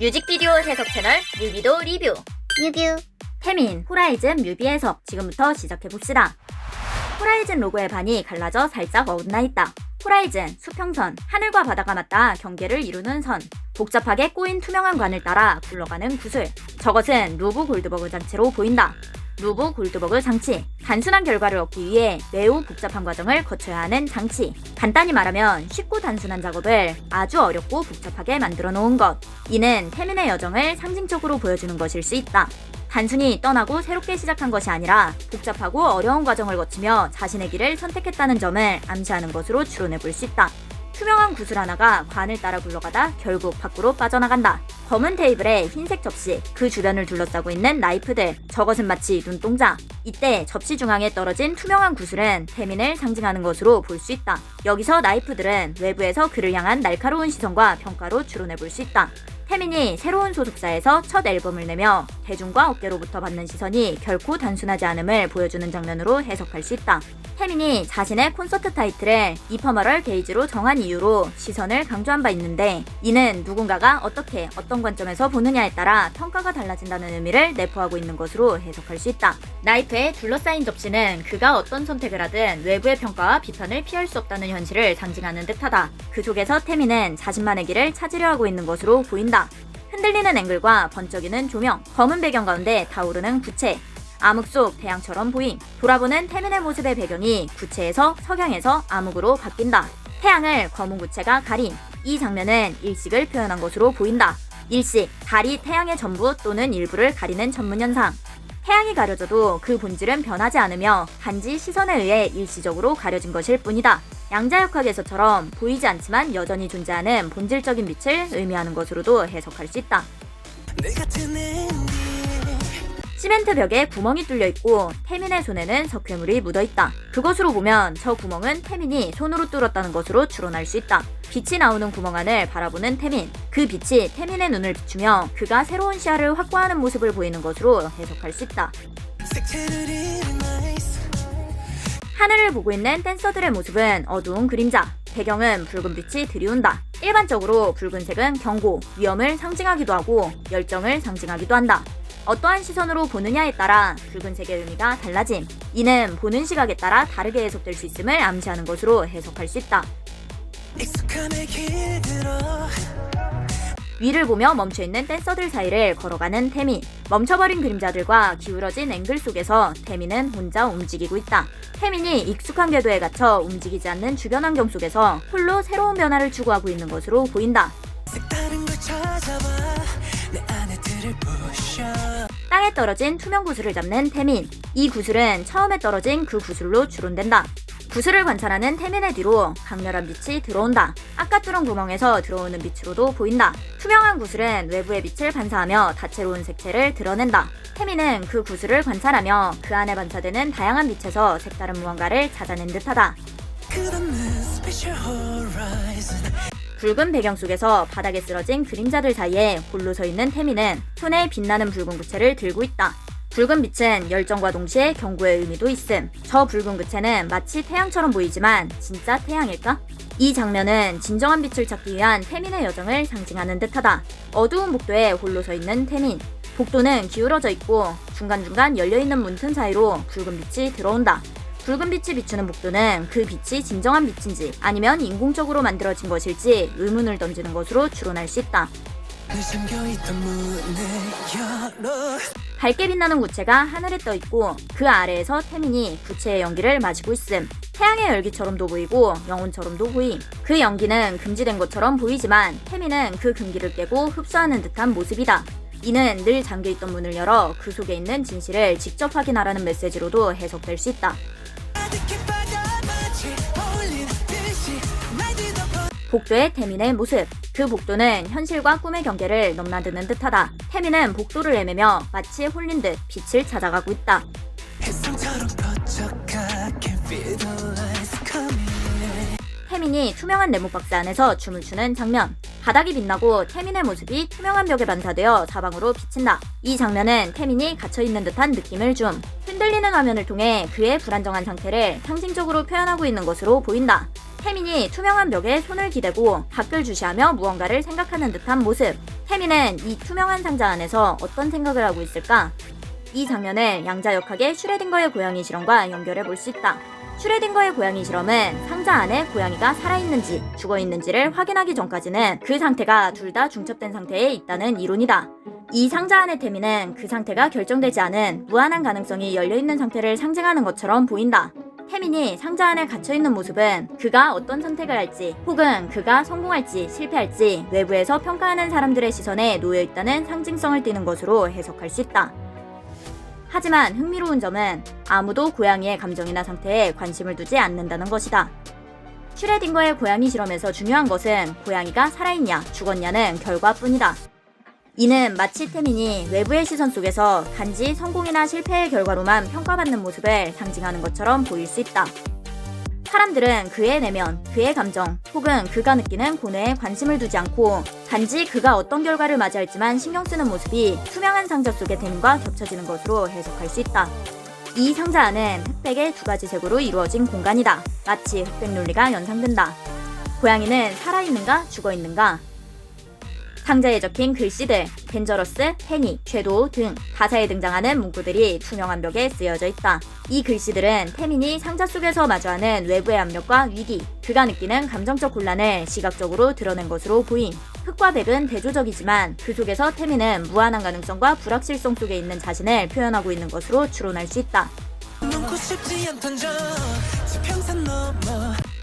뮤직비디오 해석 채널 뮤비도 리뷰. 태민 호라이즌 뮤비 해석 지금부터 시작해봅시다. 호라이즌 로고의 반이 갈라져 살짝 어긋나 있다. 호라이즌, 수평선, 하늘과 바다가 맞닿아 경계를 이루는 선, 복잡하게 꼬인 투명한 관을 따라 굴러가는 구슬. 저것은 루브 골드버그 장치로 보인다. 루브 골드버그 장치, 단순한 결과를 얻기 위해 매우 복잡한 과정을 거쳐야 하는 장치. 간단히 말하면 쉽고 단순한 작업을 아주 어렵고 복잡하게 만들어 놓은 것. 이는 태민의 여정을 상징적으로 보여주는 것일 수 있다. 단순히 떠나고 새롭게 시작한 것이 아니라 복잡하고 어려운 과정을 거치며 자신의 길을 선택했다는 점을 암시하는 것으로 추론해 볼 수 있다. 투명한 구슬 하나가 관을 따라 굴러가다 결국 밖으로 빠져나간다. 검은 테이블에 흰색 접시, 그 주변을 둘러싸고 있는 나이프들, 저것은 마치 눈동자. 이때 접시 중앙에 떨어진 투명한 구슬은 태민을 상징하는 것으로 볼 수 있다. 여기서 나이프들은 외부에서 그를 향한 날카로운 시선과 평가로 추론해 볼 수 있다. 태민이 새로운 소속사에서 첫 앨범을 내며 대중과 업계로부터 받는 시선이 결코 단순하지 않음을 보여주는 장면으로 해석할 수 있다. 태민이 자신의 콘서트 타이틀을 이퍼머럴 게이지로 정한 이유로 시선을 강조한 바 있는데, 이는 누군가가 어떻게 어떤 관점에서 보느냐에 따라 평가가 달라진다는 의미를 내포하고 있는 것으로 해석할 수 있다. 나이프에 둘러싸인 접시는 그가 어떤 선택을 하든 외부의 평가와 비판을 피할 수 없다는 현실을 상징하는 듯하다. 그 속에서 태민은 자신만의 길을 찾으려 하고 있는 것으로 보인다. 흔들리는 앵글과 번쩍이는 조명, 검은 배경 가운데 타오르는 구체, 암흑 속 태양처럼 보임. 돌아보는 태민의 모습의 배경이 구체에서 석양에서 암흑으로 바뀐다. 태양을 검은 구체가 가림. 이 장면은 일식을 표현한 것으로 보인다. 일식, 달이 태양의 전부 또는 일부를 가리는 전문현상. 태양이 가려져도 그 본질은 변하지 않으며 단지 시선에 의해 일시적으로 가려진 것일 뿐이다. 양자역학에서처럼 보이지 않지만 여전히 존재하는 본질적인 빛을 의미하는 것으로도 해석할 수 있다. 시멘트 벽에 구멍이 뚫려 있고 태민의 손에는 석회물이 묻어 있다. 그것으로 보면 저 구멍은 태민이 손으로 뚫었다는 것으로 추론할 수 있다. 빛이 나오는 구멍 안을 바라보는 태민. 그 빛이 태민의 눈을 비추며 그가 새로운 시야를 확보하는 모습을 보이는 것으로 해석할 수 있다. 하늘을 보고 있는 댄서들의 모습은 어두운 그림자. 배경은 붉은 빛이 들이운다. 일반적으로 붉은색은 경고, 위험을 상징하기도 하고 열정을 상징하기도 한다. 어떠한 시선으로 보느냐에 따라 붉은색의 의미가 달라짐. 이는 보는 시각에 따라 다르게 해석될 수 있음을 암시하는 것으로 해석할 수 있다. 위를 보며 멈춰있는 댄서들 사이를 걸어가는 태민. 멈춰버린 그림자들과 기울어진 앵글 속에서 태민은 혼자 움직이고 있다. 태민이 익숙한 궤도에 갇혀 움직이지 않는 주변 환경 속에서 홀로 새로운 변화를 추구하고 있는 것으로 보인다. 땅에 떨어진 투명 구슬을 잡는 태민. 이 구슬은 처음에 떨어진 그 구슬로 추론된다. 구슬을 관찰하는 태민의 뒤로 강렬한 빛이 들어온다. 아까 뚫은 구멍에서 들어오는 빛으로도 보인다. 투명한 구슬은 외부의 빛을 반사하며 다채로운 색채를 드러낸다. 태민은 그 구슬을 관찰하며 그 안에 반사되는 다양한 빛에서 색다른 무언가를 찾아낸 듯하다. 붉은 배경 속에서 바닥에 쓰러진 그림자들 사이에 홀로 서 있는 태민은 손에 빛나는 붉은 구체를 들고 있다. 붉은 빛은 열정과 동시에 경고의 의미도 있음. 저 붉은 구체는 마치 태양처럼 보이지만 진짜 태양일까? 이 장면은 진정한 빛을 찾기 위한 태민의 여정을 상징하는 듯하다. 어두운 복도에 홀로 서 있는 태민. 복도는 기울어져 있고 중간중간 열려있는 문틈 사이로 붉은 빛이 들어온다. 붉은 빛이 비추는 복도는 그 빛이 진정한 빛인지 아니면 인공적으로 만들어진 것일지 의문을 던지는 것으로 추론할 수 있다. 밝게 빛나는 구체가 하늘에 떠 있고 그 아래에서 태민이 구체의 연기를 마시고 있음. 태양의 열기처럼도 보이고 영혼처럼도 보임. 그 연기는 금지된 것처럼 보이지만 태민은 그 금기를 깨고 흡수하는 듯한 모습이다. 이는 늘 잠겨있던 문을 열어 그 속에 있는 진실을 직접 확인하라는 메시지로도 해석될 수 있다. 복도의 태민의 모습. 그 복도는 현실과 꿈의 경계를 넘나드는 듯하다. 태민은 복도를 헤매며 마치 홀린 듯 빛을 찾아가고 있다. 태민이 투명한 네모박스 안에서 춤을 추는 장면. 바닥이 빛나고 태민의 모습이 투명한 벽에 반사되어 사방으로 비친다. 이 장면은 태민이 갇혀있는 듯한 느낌을 줌. 흔들리는 화면을 통해 그의 불안정한 상태를 상징적으로 표현하고 있는 것으로 보인다. 태민이 투명한 벽에 손을 기대고 밖을 주시하며 무언가를 생각하는 듯한 모습. 태민은 이 투명한 상자 안에서 어떤 생각을 하고 있을까? 이 장면을 양자역학의 슈레딩거의 고양이 실험과 연결해 볼 수 있다. 슈레딩거의 고양이 실험은 상자 안에 고양이가 살아있는지 죽어있는지를 확인하기 전까지는 그 상태가 둘 다 중첩된 상태에 있다는 이론이다. 이 상자 안의 태민은 그 상태가 결정되지 않은 무한한 가능성이 열려있는 상태를 상징하는 것처럼 보인다. 태민이 상자 안에 갇혀있는 모습은 그가 어떤 선택을 할지 혹은 그가 성공할지 실패할지 외부에서 평가하는 사람들의 시선에 놓여있다는 상징성을 띠는 것으로 해석할 수 있다. 하지만 흥미로운 점은 아무도 고양이의 감정이나 상태에 관심을 두지 않는다는 것이다. 슈레딩거의 고양이 실험에서 중요한 것은 고양이가 살아있냐 죽었냐는 결과뿐이다. 이는 마치 태민이 외부의 시선 속에서 단지 성공이나 실패의 결과로만 평가받는 모습을 상징하는 것처럼 보일 수 있다. 사람들은 그의 내면, 그의 감정, 혹은 그가 느끼는 고뇌에 관심을 두지 않고 단지 그가 어떤 결과를 맞이할지만 신경 쓰는 모습이 투명한 상자 속의 태민과 겹쳐지는 것으로 해석할 수 있다. 이 상자 안은 흑백의 두 가지 색으로 이루어진 공간이다. 마치 흑백 논리가 연상된다. 고양이는 살아있는가 죽어있는가? 상자에 적힌 글씨들, 덴저러스, 패닉, 섀도우 등 가사에 등장하는 문구들이 투명한 벽에 쓰여져 있다. 이 글씨들은 태민이 상자 속에서 마주하는 외부의 압력과 위기, 그가 느끼는 감정적 곤란을 시각적으로 드러낸 것으로 보임. 흑과 백은 대조적이지만 그 속에서 태민은 무한한 가능성과 불확실성 속에 있는 자신을 표현하고 있는 것으로 추론할 수 있다.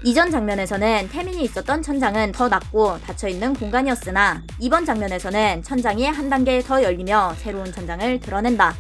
이전 장면에서는 태민이 있었던 천장은 더 낮고 닫혀있는 공간이었으나 이번 장면에서는 천장이 한 단계 더 열리며 새로운 천장을 드러낸다.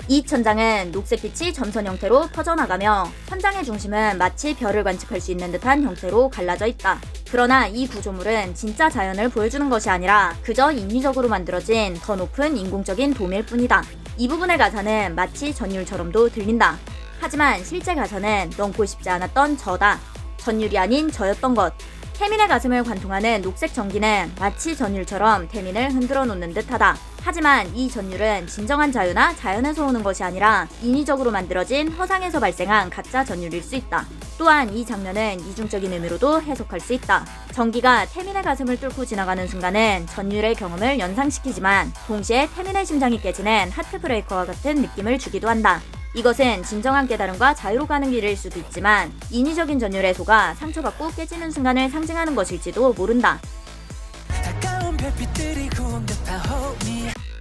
이 천장은 녹색빛이 점선 형태로 퍼져나가며 천장의 중심은 마치 별을 관측할 수 있는 듯한 형태로 갈라져 있다. 그러나 이 구조물은 진짜 자연을 보여주는 것이 아니라 그저 인위적으로 만들어진 더 높은 인공적인 도미일 뿐이다. 이 부분의 가사는 마치 전율처럼도 들린다. 하지만 실제 가사는 넘고 싶지 않았던 저다. 전율이 아닌 저였던 것. 태민의 가슴을 관통하는 녹색 전기는 마치 전율처럼 태민을 흔들어 놓는 듯하다. 하지만 이 전율은 진정한 자유나 자연에서 오는 것이 아니라 인위적으로 만들어진 허상에서 발생한 가짜 전율일 수 있다. 또한 이 장면은 이중적인 의미로도 해석할 수 있다. 전기가 태민의 가슴을 뚫고 지나가는 순간은 전율의 경험을 연상시키지만 동시에 태민의 심장이 깨지는 하트브레이커와 같은 느낌을 주기도 한다. 이것은 진정한 깨달음과 자유로 가는 길일 수도 있지만 인위적인 전율에 속아 상처받고 깨지는 순간을 상징하는 것일지도 모른다.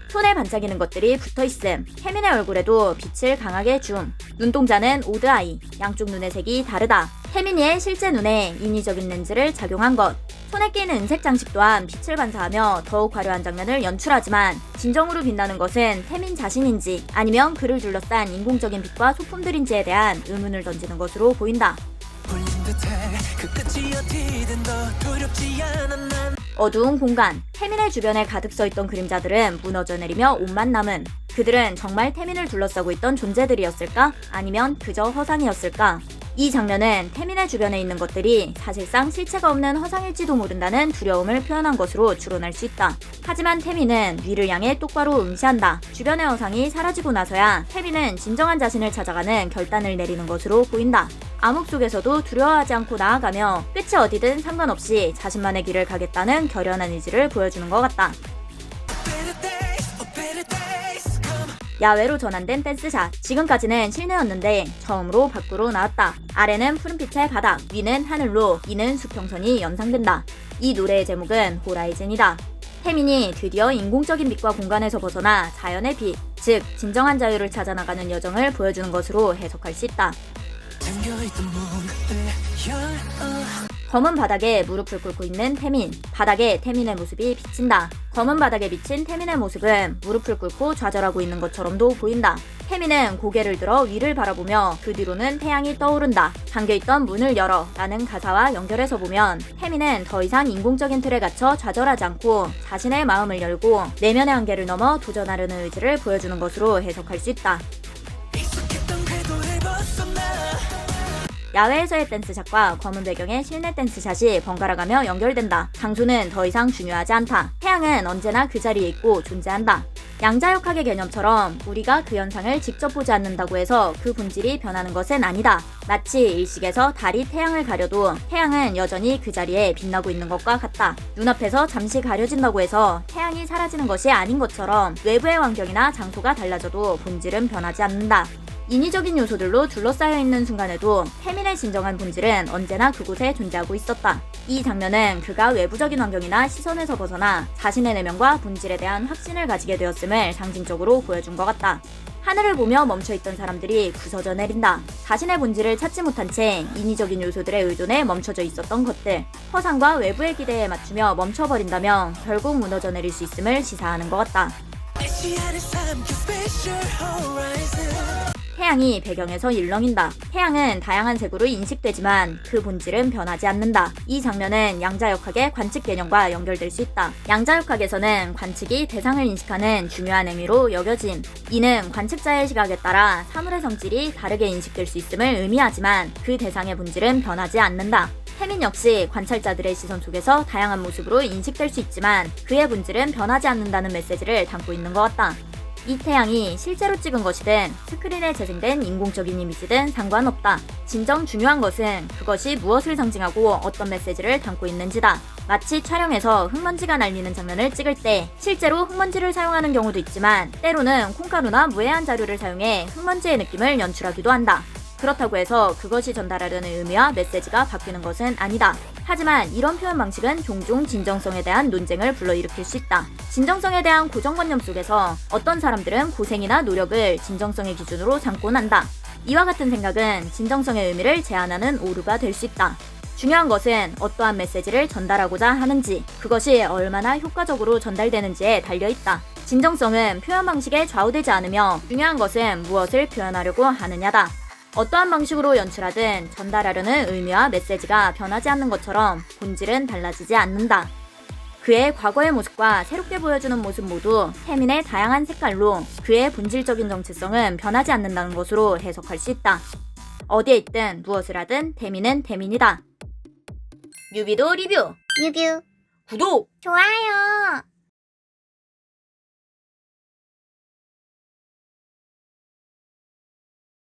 손에 반짝이는 것들이 붙어있음. 태민의 얼굴에도 빛을 강하게 줌. 눈동자는 오드 아이. 양쪽 눈의 색이 다르다. 태민이의 실제 눈에 인위적인 렌즈를 작용한 것. 손에 끼는 은색 장식 또한 빛을 반사하며 더욱 화려한 장면을 연출하지만 진정으로 빛나는 것은 태민 자신인지 아니면 그를 둘러싼 인공적인 빛과 소품들인지에 대한 의문을 던지는 것으로 보인다. 어두운 공간. 태민의 주변에 가득 서있던 그림자들은 무너져 내리며 옷만 남은. 그들은 정말 태민을 둘러싸고 있던 존재들이었을까? 아니면 그저 허상이었을까? 이 장면은 태민의 주변에 있는 것들이 사실상 실체가 없는 허상일지도 모른다는 두려움을 표현한 것으로 추론할 수 있다. 하지만 태민은 위를 향해 똑바로 응시한다. 주변의 허상이 사라지고 나서야 태민은 진정한 자신을 찾아가는 결단을 내리는 것으로 보인다. 암흑 속에서도 두려워하지 않고 나아가며 끝이 어디든 상관없이 자신만의 길을 가겠다는 결연한 의지를 보여주는 것 같다. 야외로 전환된 댄스샷. 지금까지는 실내였는데 처음으로 밖으로 나왔다. 아래는 푸른빛의 바닥, 위는 하늘로 이는 수평선이 연상된다. 이 노래의 제목은 호라이즌이다. 태민이 드디어 인공적인 빛과 공간에서 벗어나 자연의 빛, 즉 진정한 자유를 찾아 나가는 여정을 보여주는 것으로 해석할 수 있다. 검은 바닥에 무릎을 꿇고 있는 태민. 바닥에 태민의 모습이 비친다. 검은 바닥에 비친 태민의 모습은 무릎을 꿇고 좌절하고 있는 것처럼도 보인다. 태민은 고개를 들어 위를 바라보며 그 뒤로는 태양이 떠오른다. 잠겨있던 문을 열어 라는 가사와 연결해서 보면 태민은 더 이상 인공적인 틀에 갇혀 좌절하지 않고 자신의 마음을 열고 내면의 한계를 넘어 도전하려는 의지를 보여주는 것으로 해석할 수 있다. 야외에서의 댄스샷과 검은 배경의 실내 댄스샷이 번갈아가며 연결된다. 장소는 더 이상 중요하지 않다. 태양은 언제나 그 자리에 있고 존재한다. 양자역학의 개념처럼 우리가 그 현상을 직접 보지 않는다고 해서 그 본질이 변하는 것은 아니다. 마치 일식에서 달이 태양을 가려도 태양은 여전히 그 자리에 빛나고 있는 것과 같다. 눈앞에서 잠시 가려진다고 해서 태양이 사라지는 것이 아닌 것처럼 외부의 환경이나 장소가 달라져도 본질은 변하지 않는다. 인위적인 요소들로 둘러싸여 있는 순간에도 태민의 진정한 본질은 언제나 그곳에 존재하고 있었다. 이 장면은 그가 외부적인 환경이나 시선에서 벗어나 자신의 내면과 본질에 대한 확신을 가지게 되었음을 상징적으로 보여준 것 같다. 하늘을 보며 멈춰있던 사람들이 부서져 내린다. 자신의 본질을 찾지 못한 채 인위적인 요소들에 의존해 멈춰져 있었던 것들. 허상과 외부의 기대에 맞추며 멈춰버린다면 결국 무너져 내릴 수 있음을 시사하는 것 같다. 태양이 배경에서 일렁인다. 태양은 다양한 색으로 인식되지만 그 본질은 변하지 않는다. 이 장면은 양자역학의 관측 개념과 연결될 수 있다. 양자역학에서는 관측이 대상을 인식하는 중요한 의미로 여겨짐. 이는 관측자의 시각에 따라 사물의 성질이 다르게 인식될 수 있음을 의미하지만 그 대상의 본질은 변하지 않는다. 태민 역시 관찰자들의 시선 속에서 다양한 모습으로 인식될 수 있지만 그의 본질은 변하지 않는다는 메시지를 담고 있는 것 같다. 이 태양이 실제로 찍은 것이든 스크린에 재생된 인공적인 이미지든 상관없다. 진정 중요한 것은 그것이 무엇을 상징하고 어떤 메시지를 담고 있는지다. 마치 촬영에서 흙먼지가 날리는 장면을 찍을 때 실제로 흙먼지를 사용하는 경우도 있지만 때로는 콩가루나 무해한 자료를 사용해 흙먼지의 느낌을 연출하기도 한다. 그렇다고 해서 그것이 전달하려는 의미와 메시지가 바뀌는 것은 아니다. 하지만 이런 표현 방식은 종종 진정성에 대한 논쟁을 불러일으킬 수 있다. 진정성에 대한 고정관념 속에서 어떤 사람들은 고생이나 노력을 진정성의 기준으로 삼곤 한다. 이와 같은 생각은 진정성의 의미를 제한하는 오류가 될 수 있다. 중요한 것은 어떠한 메시지를 전달하고자 하는지, 그것이 얼마나 효과적으로 전달되는지에 달려있다. 진정성은 표현 방식에 좌우되지 않으며 중요한 것은 무엇을 표현하려고 하느냐다. 어떠한 방식으로 연출하든 전달하려는 의미와 메시지가 변하지 않는 것처럼 본질은 달라지지 않는다. 그의 과거의 모습과 새롭게 보여주는 모습 모두 태민의 다양한 색깔로 그의 본질적인 정체성은 변하지 않는다는 것으로 해석할 수 있다. 어디에 있든 무엇을 하든 태민은 태민이다. 뮤비도 리뷰, 뮤뷰 구독! 좋아요.